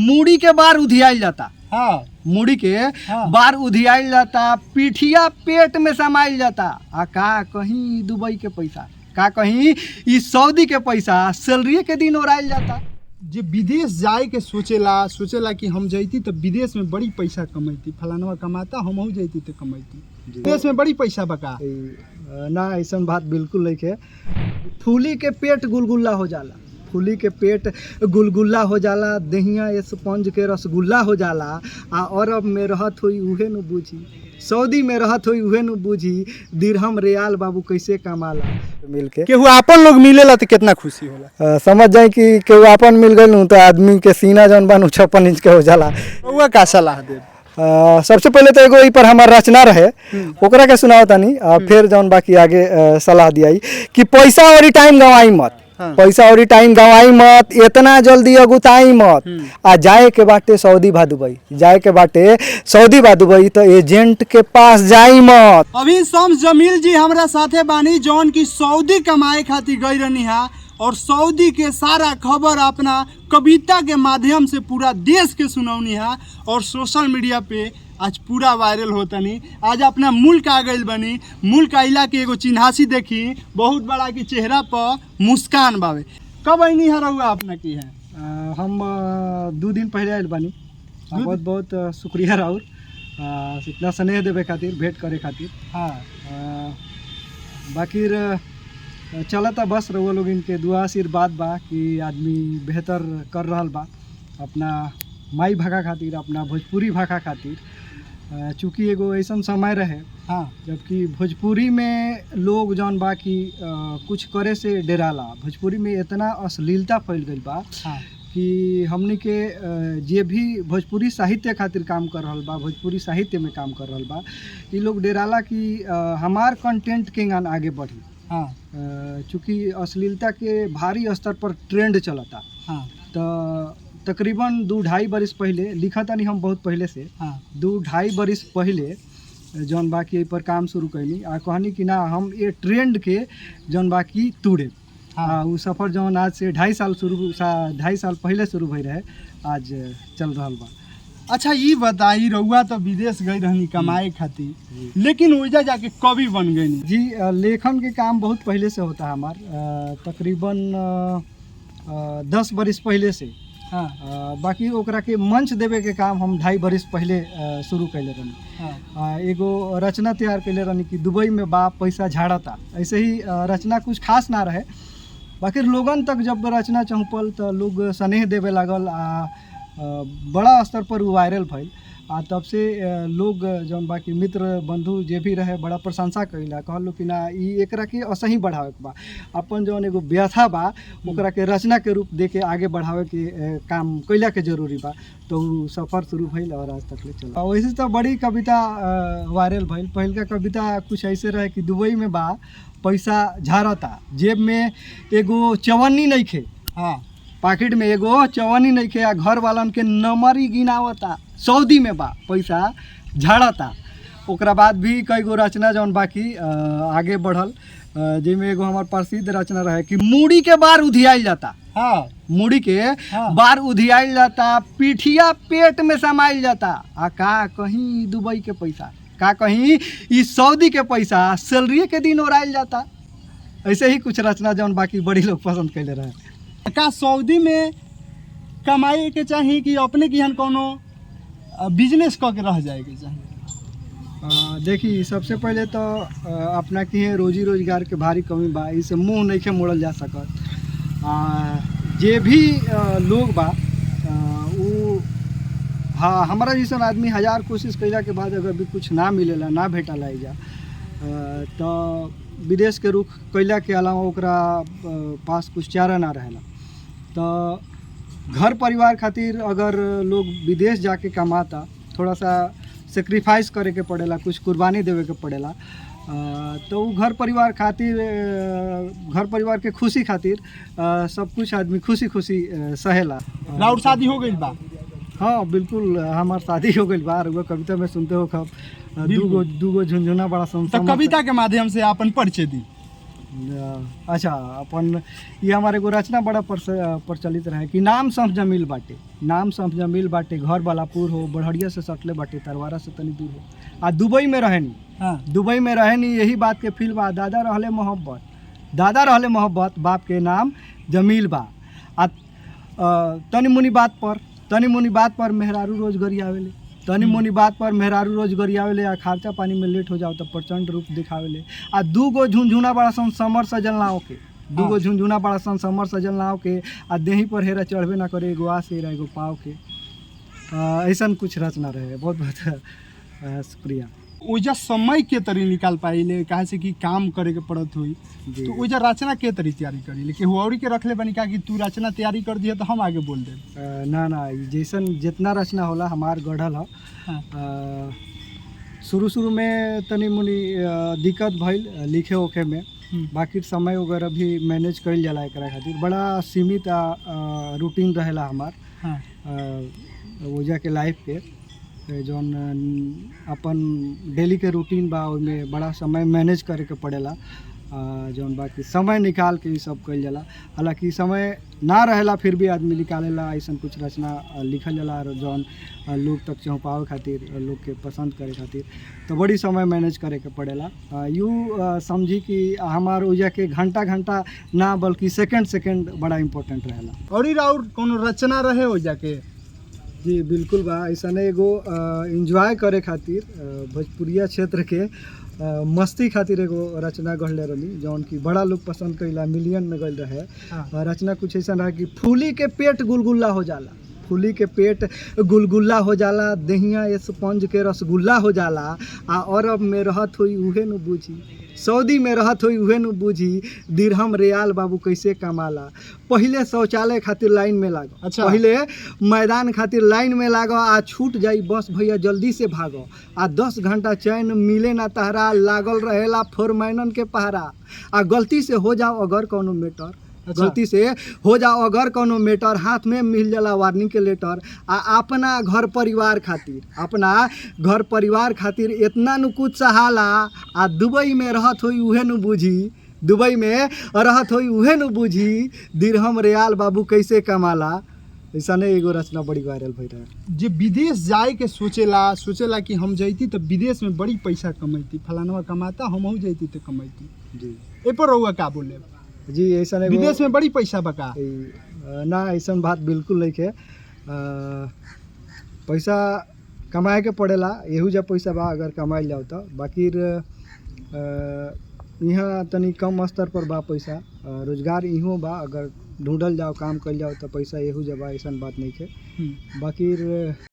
मूड़ी के बार उधियाइल जाता। हाँ मूड़ी के हाँ। बार उधियाइल जाता, पीठिया पेट में समाइल जाता। आ का कहीं दुबई के पैसा, का कहीं ई सऊदी के पैसा सैलरी के दिन ओराइल जाता। जे विदेश जाए के सोचेला कि हम जैती तो विदेश में बड़ी पैसा कमैती, फलानवा कमाता हमहू जैती तो कमैती। विदेश में बड़ी पैसा बका ना, ऐसा बात बिल्कुल नहीं है। फूली के पेट गुलगुल्ला हो जाला, फूली के पेट गुलगुल्ला हो जाला, दहिया स्पंज के रसगुल्ला हो जाला। आ अरब में रहत हुई उहे न बूझी, सऊदी में रहत हुई उहे न बूझी, दिरहम रियाल बाबू कैसे कमाला। मिलके केहू आपन लोग मिलेला तो कितना खुशी होला। समझ जाए कि केहू आपन मिल गए तो आदमी के सीना जौन बा 56 इंच के हो जाला। रउआ का सलाह दे? सबसे पहले तो एगो ई पर हमार रचना रहे, ओकरा के सुनाओ तानी, फिर जौन बाकी आगे सलाह दियाई कि पैसा और टाइम गवाई मत। हाँ। पैसा और टाइम गवाई मत, इतना जल्दी अगुताई मत। आ जाए के बाटे सऊदी बा दुबई, जाए के बाटे सऊदी बा दुबई तो एजेंट के पास जाई मत। अभी शम्स जमील जी हमरा साथे बानी जौन की सऊदी कमाए खातिर गई रहनी हा, और सऊदी के सारा खबर अपना कविता के माध्यम से पूरा देश के सुनौनी है, और सोशल मीडिया पे आज पूरा वायरल होतनी। आज अपना मुल्क आ गई बनी, मुल्क आइला के एगो चिन्हासी देखी बहुत बड़ा की चेहरा पर मुस्कान बावे। कब आईनी है रहुआ अपना की है? हम 2 दिन पहले आयल बानी। बहुत बहुत शुक्रिया राउर इतना स्नेह देवे खातिर, भेंट करे खातिर। हाँ बाकी चलता बस रउआ लोग इनके दुआ आशीर्वाद बा कि आदमी बेहतर कर रहल बा अपना माई भाषा खातिर, अपना भोजपुरी भाषा खातिर। चूँकि एगो ऐसा समय रहे हाँ जबकि भोजपुरी में लोग जौन बा कि कुछ करे से डेराला। भोजपुरी में इतना अश्लीलता फैल गई बा हाँ कि हमनी के जे भी भोजपुरी साहित्य खातिर काम कर रहल बा, भोजपुरी साहित्य में काम कर रहल बा, ये लोग डेराला कि हमार कंटेंट के गान आगे बढ़ी। हाँ चूँकि अश्लीलता के भारी स्तर पर ट्रेंड चलता। हाँ तो तकरीबन 2-2.5 बरिस पहले लिखा था नहीं हम बहुत पहले से, हाँ 2-2.5 बरिस पहले जौन बाकी पर काम शुरू कैली आ कहनी कि ना हम ये ट्रेंड के जौन बाकी तोड़े। हाँ वो सफ़र जौन आज से 2.5 साल पहले शुरू भई रहे, आज चल रहा बा। अच्छा ये बताई, रउआ तो विदेश गई रहनी कमाए खातिर, लेकिन ओइजा जाके कवि बन गई जी। लेखन के काम बहुत पहले से होता है हमार, तकरीबन 10 बरिस पहले से। हाँ बाकी ओकरा के मंच देवे के काम हम 2.5 बरिस पहले शुरू कैले रहनी। हाँ एगो रचना तैयार कैले रहनी कि दुबई में बाप पैसा झाड़ता। ऐसे ही रचना कुछ खास ना रहे, बाकी लोगन तक जब रचना चौंपल तो लोग स्नेह देवे लागल। बड़ा स्तर पर वो वायरल भइल। तब से लोग जौन बाकी मित्र बंधु जे भी रहे बड़ा प्रशंसा कइला, कहलो कि ना ई एकरा के असही बढ़ावे के बा, अपन जौन एगो व्यथा बा ओकरा के रचना के रूप दे के आगे बढ़ावे के काम कइला के जरूरी बा। तो उ सफ़र शुरू भइल और आज तक ले चला। वैसे तो बड़ी कविता वायरल भइल। पहल का कविता कुछ ऐसे रहे कि दुबई में बा पैसा झाड़ता, जेब में एगो चवन्नी नइखे, हाँ पॉकेट में एगो चवन्नी नइखे, आ घर वालन के नंबरी गिनावता। सऊदी में बा पैसा झाड़ता। ओकरा बाद भी कई गो रचना जौन बाकी आगे बढ़ल, जिसमें एगो हमार प्रसिद्ध रचना रहे कि मूड़ी के बार उधियाइल जाता। हाँ मूड़ी के हाँ। बार उधियाइल जाता, पीठिया पेट में समाइल जाता। आ का कहीं दुबई के पैसा, का कहीं ई सऊदी के पैसा सैलरी के दिन ओराइल जाता। ऐसे ही कुछ रचना जौन बाकी बड़ी लोग पसंद कैले रहे। का सऊदी में कमाए के चाहिए कि अपने की कोनो बिजनेस क के रह जाए के चाहिए? देखी, सबसे पहले तो अपना की है रोजी रोजगार के भारी कमी बा, इसे मुँह नहीं के मोड़ल जा सकत। जे भी लोग बा वो हाँ हमारा जैसा आदमी 1000 कोशिश कैला के बाद अगर भी कुछ ना मिलेला, ना भेटला जा, तो विदेश के रुख कैला के अलावा ओकरा पास कुछ चारा ना रहेला। तो घर परिवार खातिर अगर लोग विदेश जाके कमाता, थोड़ा सा सेक्रीफाइस करे के पड़ेला, कुछ कुर्बानी देवे के पड़ेला। तो वो घर परिवार खातिर, घर परिवार के खुशी खातिर सब कुछ आदमी खुशी खुशी सहेला। राउर शादी हो गई बा? हाँ बिल्कुल, हमार शादी हो गई बा। वो कविता में सुनते हो खब दूगो झुनझुना बड़ा संसा। तो कविता के माध्यम से आपन परिचय दी। अच्छा अपन ये हमारे एगो रचना बड़ा प्रचलित रहे कि नाम संफ जमील बाटे, नाम संफ जमील बाटे, घर बालापुर हो, बढ़िया से सटले बाटे, तरवारा से तनी दूर हो। आ दुबई में रहनी, हाँ दुबई में रहनी, यही बात के फील बा। दादा रहले मोहब्बत, दादा रहले मोहब्बत, बाप के नाम जमील बा। आ तनी मुनी बात पर मेहरारू रोज गरियावेले, तनी मुनी बात पर मेहरारू रोज गरियावेले। आ खर्चा पानी में लेट हो जाओ तो प्रचंड रूप दिखावेले। आ दूगो झुनझुना बड़ा सन समर सजल नाव के, दूगो झुनझुना बड़ा सन समर सजल नाव के। आ देही पर हेरा चढ़बे ना करे, एगो आस हेरा एगो पाव के। ऐसा कुछ रचना रहे। बहुत बहुत शुक्रिया। ओइजा समय के तरी निकाल पाइले, काहे से कि काम करे के पड़त हुई, तो ओइजा रचना के तरी तैयारी करी कि हुआरी के रखले बनी का कि तू रचना तैयारी कर दिया तो हम आगे बोल दे। ना ना, जैसन जितना रचना होला हमार गढ़ल ह। हाँ। शुरू में तनी मुनी दिक्कत भइल लिखे ओखे में, बाकी समय वगैरह भी मैनेज कइल जाला। एकरा खातिर बड़ा सीमित रूटीन रहेला हमार। हाँ। ओजा के लाइफ के जौन अपन डेली के रूटीन बा, ओइमें बड़ा समय मैनेज करे के पड़ेला। जौन बाकी समय निकाल के ये सब कइल जाला। हालांकि समय ना रहेला फिर भी आदमी निकालेला, ऐसा कुछ रचना लिखल जाला और जौन लोग तक पहुँचावे खातिर, लोग के पसंद करे खातिर तो बड़ी समय मैनेज करे के पड़ेला। यूँ समझी कि हमार ओजा के घंटा ना बल्कि सेकंड बड़ा इम्पोर्टेंट रहेला। और कोनो रचना रहे ओइजा के? जी बिल्कुल बा। ऐसा एगो एंजॉय करे खातिर भोजपुरिया क्षेत्र के मस्ती खातिर एगो रचना गढ़ले रही, जौन की बड़ा लोग पसंद कइला, मिलियन में गइल रहे। हाँ। रचना कुछ ऐसा रहा कि फूली के पेट गुलगुल्ला हो जाला, फूली के पेट गुलगुल्ला हो जाला, दहिया स्पंज के रसगुल्ला हो जाला। आ अरब में रहत हुई उहे न बूझी, सऊदी में रहत हुई उहे न बूझी, दिरहम रियाल बाबू कैसे कमाला। पहले शौचालय खातिर लाइन में लागो, अच्छा। पहले मैदान खातिर लाइन में लागो। आ छूट जाई बस भैया जल्दी से भागो। आ 10 घंटा चैन मिले ना तहरा, लागल रहेला फोरमैनन के पहरा। आ गलती से हो जाओ अगर कोनो मैटर, अच्छा। गलती से हो जाओ अगर कोनो मैटर, हाथ में मिल जाला वार्निंग के लेटर। आ अपना घर परिवार खातिर इतना नु कुछ सहाला। आ दुबई में रहत होई उहे नु बूझी, दुबई में रहत होई उहे नु बूझी, दिरहम रियाल बाबू कैसे कमाला। ऐसा नहीं एगो रचना बड़ी वायरल भई रहा। जे विदेश जाए के सोचेला कि हम जैती तो विदेश में बड़ी पैसा कमैती, फलानवा कमाता हमहू जैती तो कमैती जी ए पर रहुआ का बोले? जी ऐसा नहीं, विदेश में बड़ी पैसा बका ना, ऐसा बात बिल्कुल नहीं है। पैसा कमाए के पड़ेला, एहू जब पैसा बा अगर कमाइल जाओ तो। बाकी यहाँ तनी कम स्तर पर बा पैसा, रोजगार इहों बा, अगर ढूंढल जाओ काम कल जाओ तो पैसा एहू जब बा, ऐसा बात नहीं है। बाकी